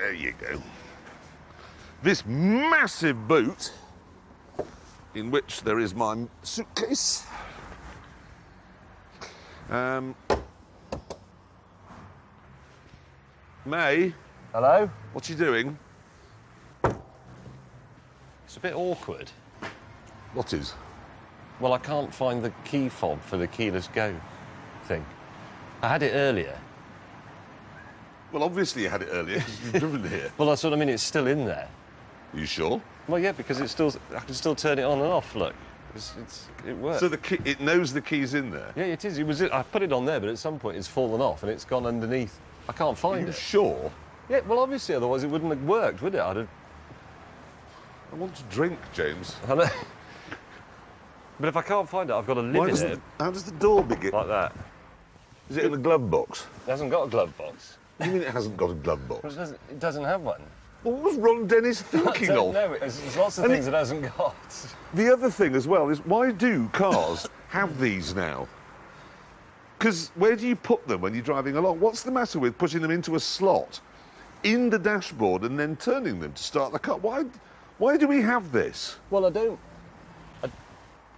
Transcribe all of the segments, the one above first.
There you go. This massive boot, in which there is my suitcase. May? Hello? What are you doing? It's a bit awkward. What is? Well, I can't find the key fob for the keyless go thing. I had it earlier. Well, obviously you had it earlier, because you've driven here. Well, that's what I mean, it's still in there. Are you sure? Well, yeah, because I can still turn it on and off, look. It works. So it knows the key's in there? Yeah, it is. I put it on there, but at some point it's fallen off and it's gone underneath. I can't find it. Sure? Yeah, well, obviously, otherwise it wouldn't have worked, would it? I want to drink, James. I know. But if I can't find it, I've got to live in it. How does the door begin? Like that. Is it in the glove box? It hasn't got a glove box. What do you mean it hasn't got a glove box? Well, it doesn't have one. Well, what was Ron Dennis thinking of? No, there's lots of things it hasn't got. The other thing as well is, why do cars have these now? Because where do you put them when you're driving along? What's the matter with putting them into a slot in the dashboard and then turning them to start the car? Why do we have this? Well, I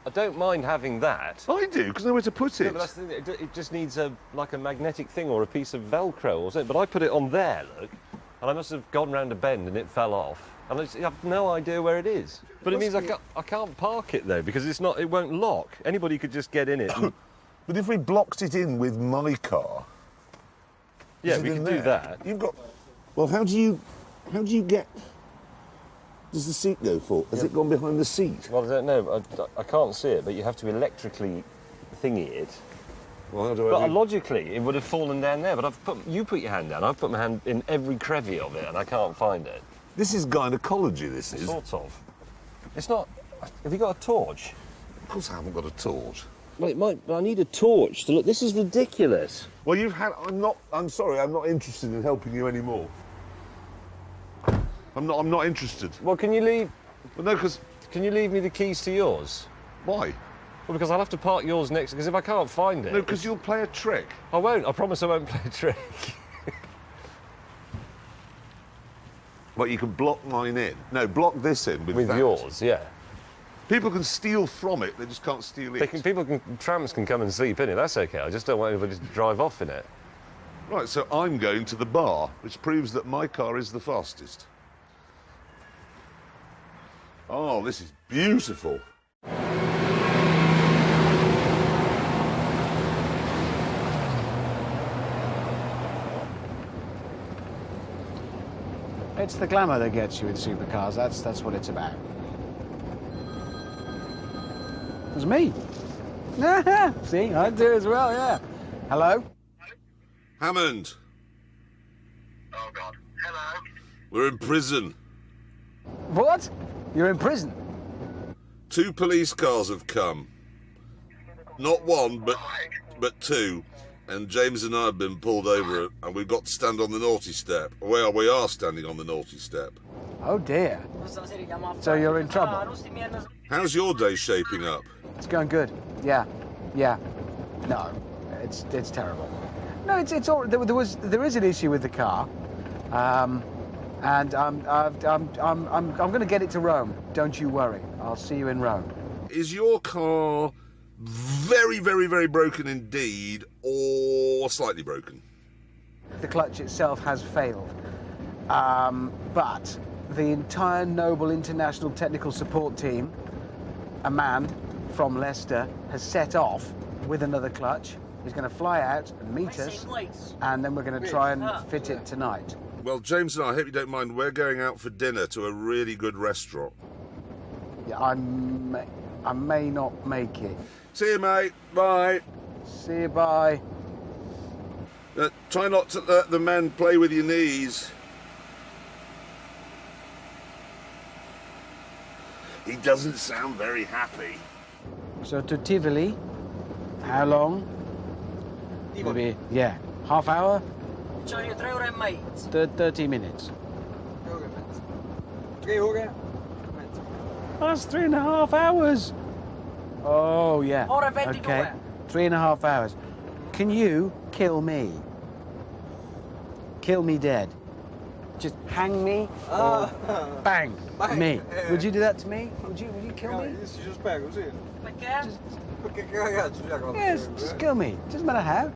don't mind having that. I do, because I know where to put it. Yeah, but that's the thing, it just needs like a magnetic thing or a piece of Velcro or something. But I put it on there, look, and I must have gone round a bend and it fell off. And I have no idea where it is. But it means I can't park it, though, because it won't lock. Anybody could just get in it. But if we blocked it in with my car... Yeah, we can do that. You've got... Well, how do you get... Does the seat go for? Has it gone behind the seat? Well, I don't know. I can't see it, but you have to electrically thingy it. Well, how do But logically, it would have fallen down there. But you put your hand down. I've put my hand in every crevice of it, and I can't find it. This is gynecology, this is. Sort of. It's not... Have you got a torch? Of course I haven't got a torch. Well, it might, but I need a torch to look. This is ridiculous. Well, I'm sorry, I'm not interested in helping you anymore. I'm not interested. Well, can you leave... Well, no, because... Can you leave me the keys to yours? Why? Well, because I'll have to park yours next, because if I can't find it... No, because you'll play a trick. I won't. I promise I won't play a trick. Well, you can block mine in. No, block this in with that. Yours, yeah. People can steal from it, they just can't steal it. Trams can come and sleep in it, that's okay. I just don't want anybody to drive off in it. Right, so I'm going to the bar, which proves that my car is the fastest. Oh, this is beautiful. It's the glamour that gets you in supercars. That's what it's about. It was me. See, I do as well, yeah. Hello? Hammond. Oh, God. Hello? We're in prison. What? You're in prison? 2 police cars have come. Not one, but 2. And James and I have been pulled over, and we've got to stand on the naughty step. Well, we are standing on the naughty step. Oh, dear. So you're in trouble? How's your day shaping up? It's going good. Yeah. No, it's terrible. No, it's all. There is an issue with the car, and I'm going to get it to Rome. Don't you worry. I'll see you in Rome. Is your car very, very, very broken indeed, or slightly broken? The clutch itself has failed, but the entire Noble International Technical Support Team, a man from Leicester, has set off with another clutch. He's going to fly out and meet us, and then we're going to try and fit it tonight. Well, James and I hope you don't mind. We're going out for dinner to a really good restaurant. Yeah, I may not make it. See you, mate. Bye. See you, bye. Try not to let the men play with your knees. He doesn't sound very happy. So to Tivoli, how long? Maybe, yeah, half hour? 30 minutes. That's 3.5 hours. Oh, yeah. Okay, 3.5 hours. Can you kill me? Kill me dead. just hang me or bang me. Would you do that to me? Would you kill me? Just pego, sì. Perché? Perché cagaccio, Giacomo. Yes, just kill me. Doesn't matter how.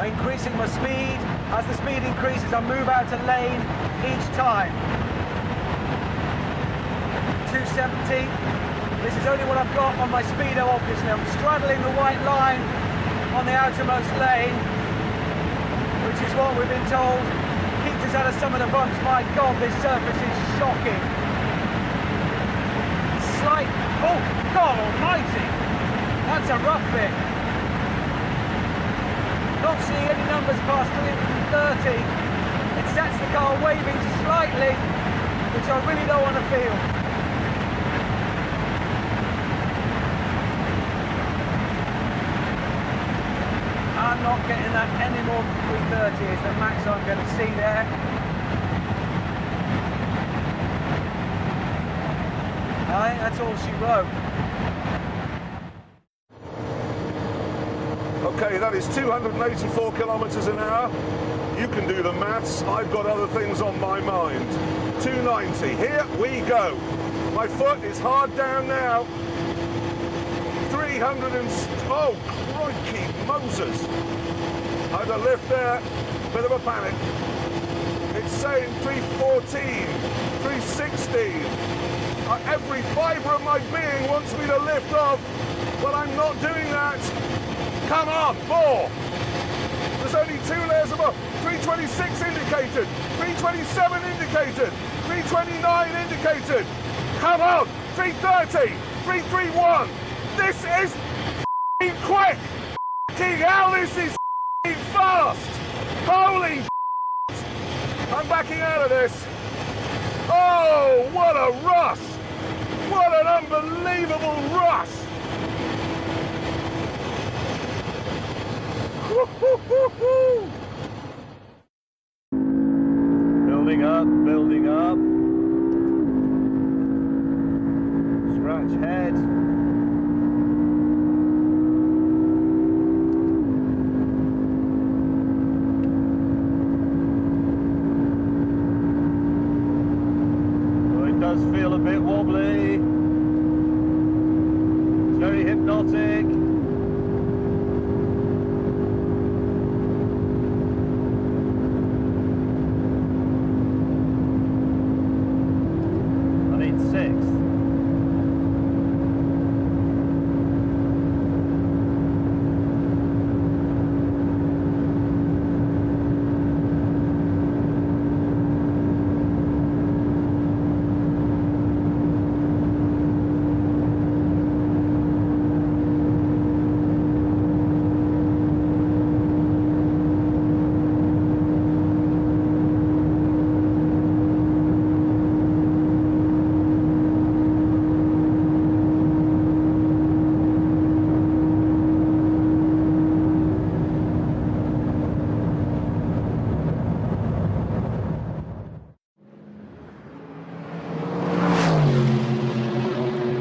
Increasing my speed. As the speed increases, I move out of lane each time. 270. This is only what I've got on my speedo, obviously. I'm straddling the white line on the outermost lane, which is what we've been told keeps us out of some of the bumps. My God, this surface is shocking. Slight, oh, God almighty. That's a rough bit. Not seeing any numbers past 330. It sets the car waving slightly, which I really don't want to feel. I'm not getting that any more than 330 is the max I'm going to see there. I think that's all she wrote. Okay, that is 284 kilometres an hour. You can do the maths. I've got other things on my mind. 290. Here we go. My foot is hard down now. 300 and... Oh, crikey, Moses. I had a lift there. Bit of a panic. It's saying 314, 316. Every fibre of my being wants me to lift off, but I'm not doing that. Come on, more! There's only 2 layers above. 326 indicated, 327 indicated, 329 indicated. Come on, 330, 331. This is f***ing quick! F***ing hell, this is f***ing fast! Holy f***! I'm backing out of this. Oh, what a rush! What an unbelievable rush! Building up, building up. Scratch head. Oh, it does feel a bit wobbly. It's very hypnotic.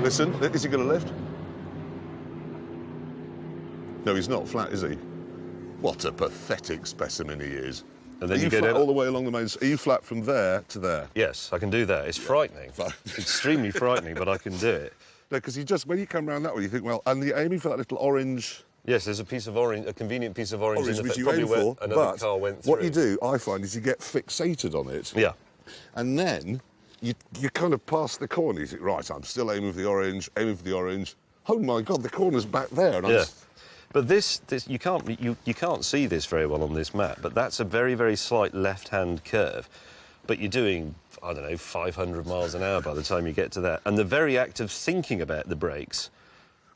Listen, is he going to lift? No, he's not flat, is he? What a pathetic specimen he is. And then are you get flat it all the way along the main... Are you flat from there to there? Yes, I can do that. It's frightening. It's extremely frightening, but I can do it. No, because you just, when you come round that way, you think, well, and you're aiming for that little orange... Yes, there's a piece of orange, a convenient piece of orange in the which you probably aim where for, another but car went through. what you do, I find, is you get fixated on it. Yeah. And then you kind of pass the corner. You think, right, I'm still aiming for the orange, aiming for the orange. Oh my God, the corner's back there. And Yeah. But this you can't see this very well on this map, but that's a very, very slight left-hand curve. But you're doing, I don't know, 500 miles an hour by the time you get to that. And the very act of thinking about the brakes...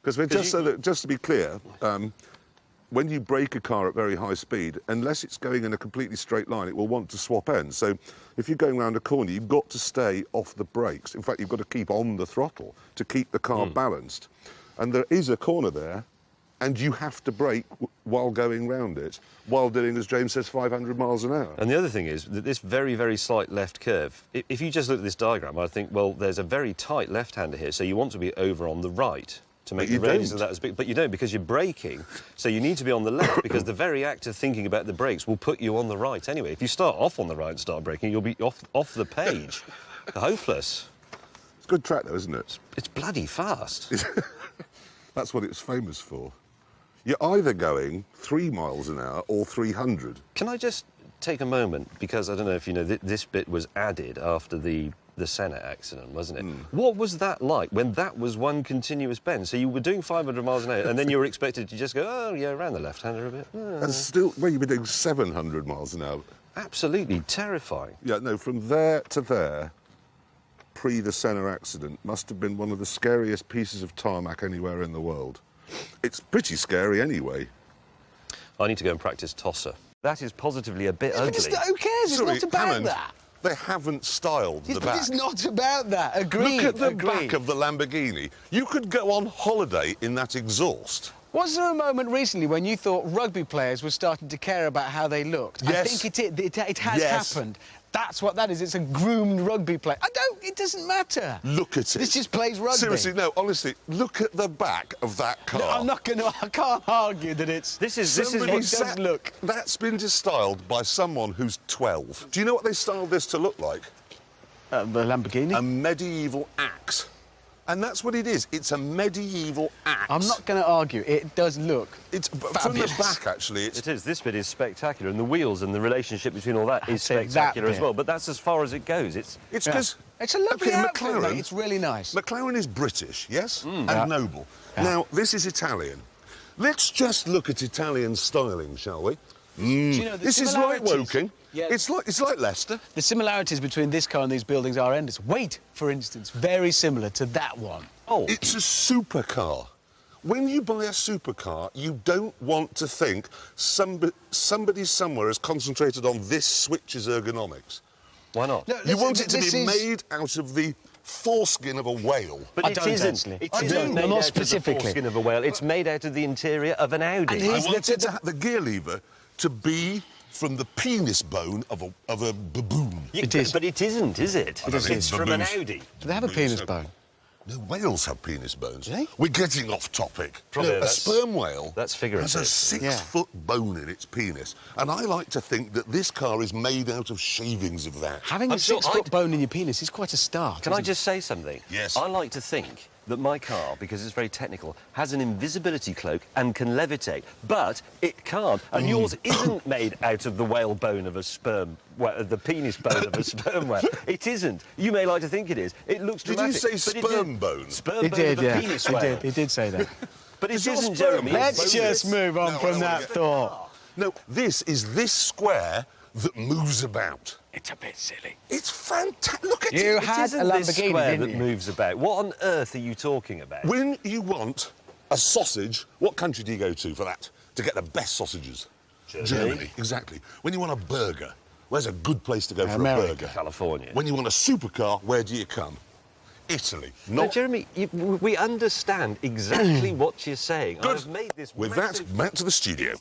Because we're just to be clear, when you brake a car at very high speed, unless it's going in a completely straight line, it will want to swap ends. So if you're going around a corner, you've got to stay off the brakes. In fact, you've got to keep on the throttle to keep the car balanced. And there is a corner there, and you have to brake while going round it, while doing, as James says, 500 miles an hour. And the other thing is that this very, very slight left curve, if you just look at this diagram, I think, well, there's a very tight left-hander here, so you want to be over on the right to make the radius of that as big. But you don't, because you're braking, so you need to be on the left, because the very act of thinking about the brakes will put you on the right anyway. If you start off on the right and start braking, you'll be off the page. Hopeless. It's a good track, though, isn't it? It's bloody fast. That's what it's famous for. You're either going 3 miles an hour or 300. Can I just take a moment, because I don't know if you know, this bit was added after the Senna accident, wasn't it? What was that like when that was one continuous bend? So you were doing 500 miles an hour and then you were expected to just go, oh, yeah, around the left-hander a bit. And still, well, you've been doing 700 miles an hour. Absolutely terrifying. Yeah, no, from there to there, pre the Senna accident, must have been one of the scariest pieces of tarmac anywhere in the world. It's pretty scary anyway. I need to go and practice tosser. That is positively a bit ugly. Who cares? Sorry, it's not about Hammond, that. They haven't styled the back. It's not about that. Agreed. Look at the agreed. back of the Lamborghini. You could go on holiday in that exhaust. Was there a moment recently when you thought rugby players were starting to care about how they looked? Yes. I think it has Yes. happened. That's what that is. It's a groomed rugby player. It doesn't matter. Look at it. This just plays rugby. Seriously, no, honestly, look at the back of that car. No, I can't argue that it's... This is Somebody what it does look. That's been styled by someone who's 12. Do you know what they styled this to look like? The Lamborghini? A medieval axe. And that's what it is. It's a medieval axe. I'm not going to argue. It does look It's from fabulous. the back, actually. It's It is. This bit is spectacular, and the wheels and the relationship between all that is say that spectacular as bit. well. But that's as far as it goes. It's because It's a lovely okay, outfit, McLaren. mate. It's really nice. McLaren is British, yes, and Yeah. noble. Yeah. Now this is Italian. Let's just look at Italian styling, shall we? Do you know, the This is like similarities- Woking. Yeah. It's like Leicester. The similarities between this car and these buildings are endless. Weight, for instance, very similar to that one. oh, It's a supercar. When you buy a supercar, you don't want to think somebody somewhere has concentrated on this switch's ergonomics. why not? No, You listen, want it to this be is- made out of the foreskin of a whale. But I it don't isn't. actually. It I isn't don't. made Not out specifically. of the foreskin of a whale. It's made out of the interior of an Audi. And I here's wanted to have the gear lever to be from the penis bone of a baboon. It is. But it isn't, is it? I don't think It's from an baboons- Audi. Do they have a penis bone? No, whales have penis bones. Do they? We're getting off topic. Probably No, a that's- sperm whale that's figurative. has a 6-foot bone in its penis. And I like to think that this car is made out of shavings of that. Having I'm a sure 6-foot I'd- bone in your penis is quite a start. Can I isn't just say something? Yes. I like to think that my car, because it's very technical, has an invisibility cloak and can levitate, but it can't. And yours isn't made out of the whale bone of a sperm, well, the penis bone of a sperm whale. It isn't. You may like to think it is. It looks Did you dramatic. say but it sperm didn't. bone? Sperm He bone did, of a yeah. penis He whale. did. He did say that. But it Is your isn't, sperm Jeremy. bone? Let's just move on No, I from don't that wanna get- thought. No, this is this square that moves about. It's a bit silly. It's fantastic. Look at You it. had Isn't a this Lamborghini, square didn't that you? moves about? What on earth are you talking about? When you want a sausage, what country do you go to for that? To get the best sausages? Germany. Exactly. When you want a burger, where's a good place to go for America. a burger? California. When you want a supercar, where do you come? Italy. No, Not Jeremy, we understand exactly what you're saying. Good. I've made this With massive... that, back to the studio.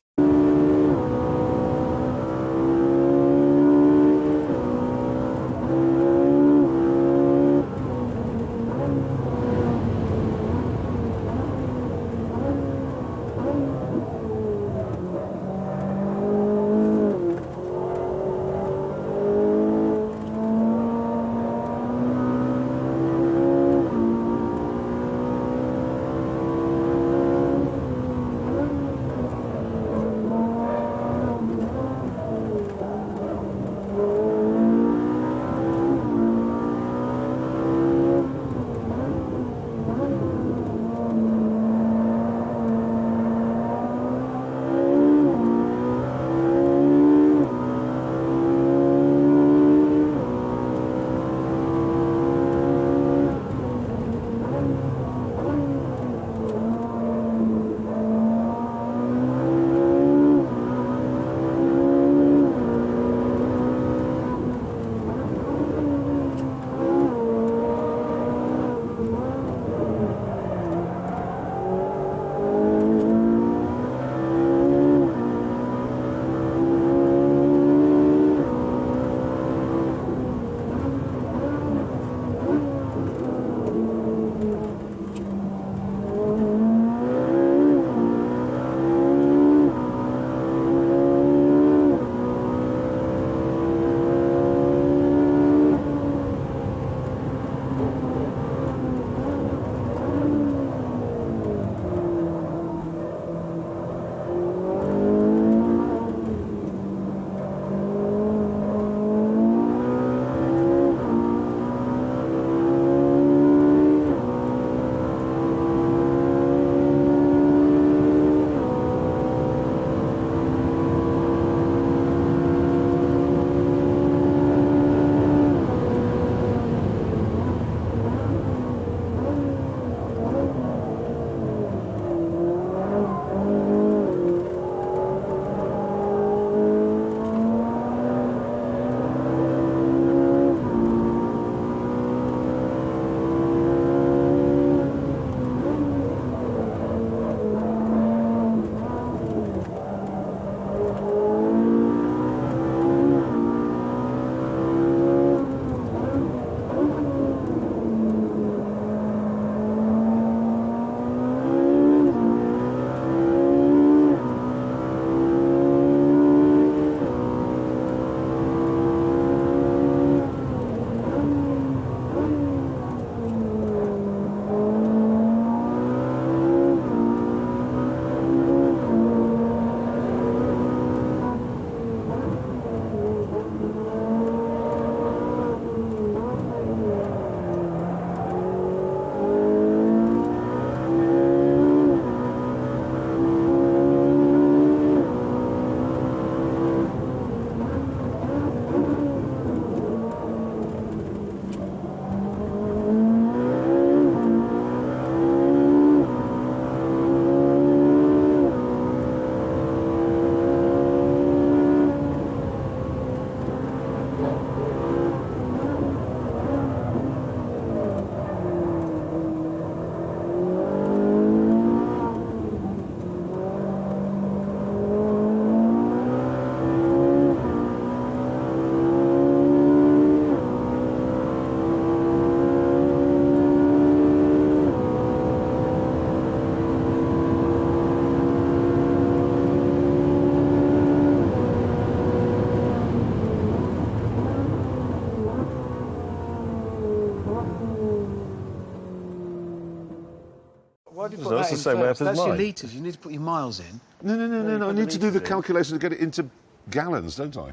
Why have you So put that's that the in same way first? up as That's your mine. litres. You need to put your miles in. No. I put need the to do the litres in. calculation to get it into gallons, don't I?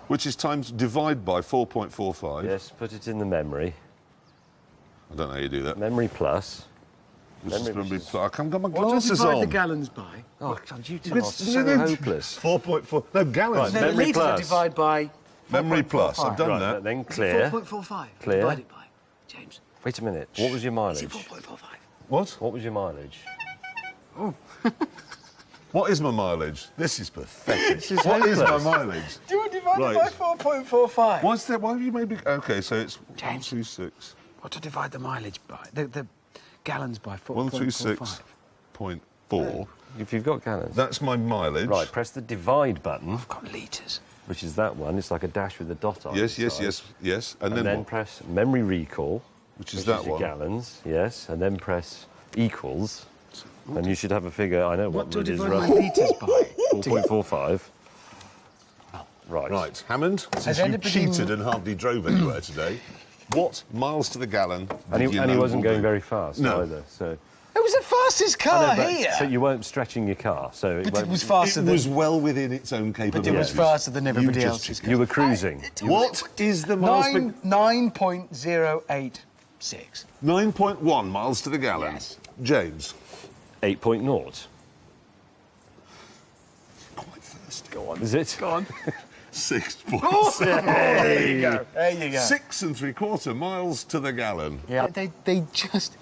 Which is times divide by 4.45. Yes, put it in the memory. I don't know how you do that. Memory plus. This is memory gonna be- is- I can't get my What do I glasses divide on. the gallons by? Oh, God, you two But are it's- so hopeless. 4.4. No, gallons. Right, No, the memory litres I plus. divide by Memory plus. I've done Right, that. then clear. 4.45. Clear. Divide it by. James. Wait a minute. What was your Is mileage? it 4.45? What? What was your mileage? What is my mileage? This is pathetic. This is What is my hopeless. mileage? Do I divide Right. it by 4.45? What's that? Why have you made me? Okay, so it's James. 136. What to divide the mileage by? The gallons by 136.4. 4.45. If you've got gallons. That's my mileage. Right, press the divide button, I've got litres. which is that one. It's like a dash with a dot on Yes, the yes, side. yes. And, And then what? press memory recall, Which is that your one. gallons, yes, and then press equals, and you should have a figure. I know What what do I it is, divide my roughly. litres by? 4.45. Right. Right, Hammond, since you anybody- cheated and hardly drove anywhere today, what miles to the gallon And did he, you and he know wasn't will going be? very fast No. either. So, It was the fastest car here. but you weren't stretching your car, so it But won't, it was faster It than. was well within its own But capabilities. it was faster than everybody You just else's. cheated. you were cruising. What is the miles per... 9.086. 9.1 miles to the gallon. Yes. James. 8.0. Quite fast. Go on. Is it? Go on. 6.7. There you go. There you go. 6 3/4 miles to the gallon. Yeah. They just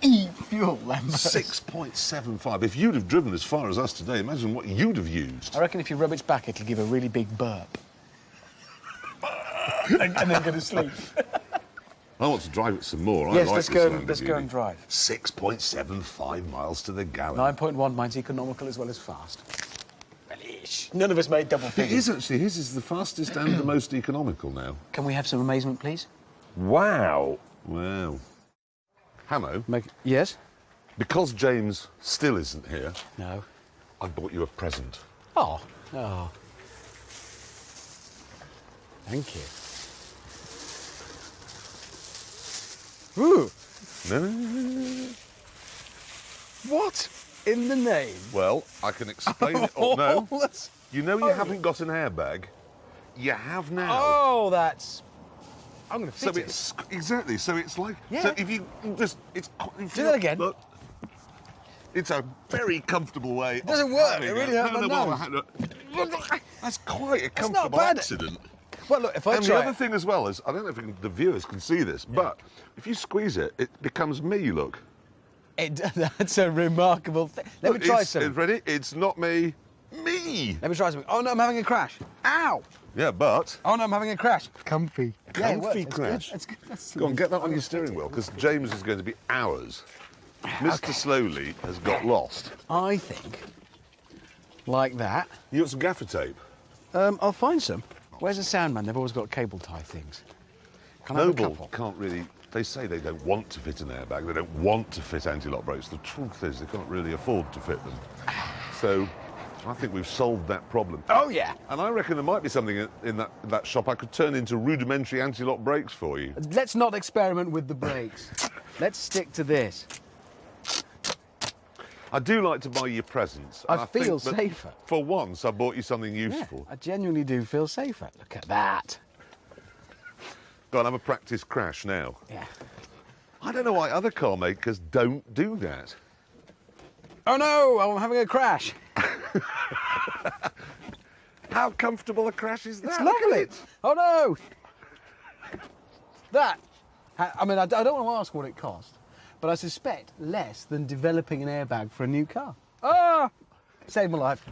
eat fuel, Lambert. 6.75. If you'd have driven as far as us today, imagine what you'd have used. I reckon if you rub its back, it'll give a really big burp. and then go to sleep. I want to drive it some more. I Yes, like let's this go. Lamborghini. Let's go and drive. 6.75 miles to the gallon. 9.1. Mine's economical as well as fast. Well-ish. None of us made double It figures. is actually. His is the fastest and the most economical now. Can we have some amazement, please? Wow. Wow. Hamo, Yes. because James still isn't here, No. I bought you a present. Oh. Oh. Thank you. Ooh. No. What in the name? Well, I can explain it. Or no. That's- You know you haven't got an airbag. You have now. Oh, that's. I'm going to So fit it. it's exactly. So it's like. Yeah. So if you just, it's. Do that again. Look, it's a very comfortable way. It doesn't work, it really hurt my nose. That's quite a not comfortable bad. accident. Well, look, if I And the try. other thing as well is, I don't know if the viewers can see this, but if you squeeze it, it becomes me. Look. That's a remarkable thing. Let me try It's some. ready? It's not me. Me. Let me try something. Oh no, I'm having a crash. Ow! Yeah, but. Oh no, I'm having a crash. Comfy. Yeah, it works. Comfy That's crash. Good. That's good. That's Go on, get that on your steering wheel, because James is going to be hours. Mr. Slowly has got lost. I think, like that. You got some gaffer tape? I'll find some. Where's the sound man? They've always got cable tie things. Can I have a Noble couple? can't really. They say they don't want to fit an airbag. They don't want to fit anti-lock brakes. The truth is, they can't really afford to fit them. So, I think we've solved that problem. Oh yeah. And I reckon there might be something in that shop I could turn into rudimentary anti-lock brakes for you. Let's not experiment with the brakes. Let's stick to this. I do like to buy you presents. I and feel think that safer. For once, I bought you something Yeah, useful. I genuinely do feel safer. Look at that. Go on, have a practice crash now. Yeah. I don't know why other car makers don't do that. Oh no, I'm having a crash. How comfortable a crash is that? It's Look at lovely. it. Oh no. That. I mean, I don't want to ask what it cost, but I suspect less than developing an airbag for a new car. Ah! Saved my life.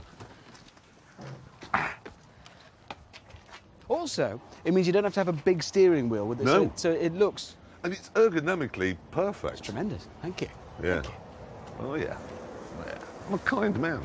Also, it means you don't have to have a big steering wheel with it. No. So it looks And it's ergonomically perfect. tremendous. Thank you. Yeah. Thank you. Oh, yeah. I'm a kind man.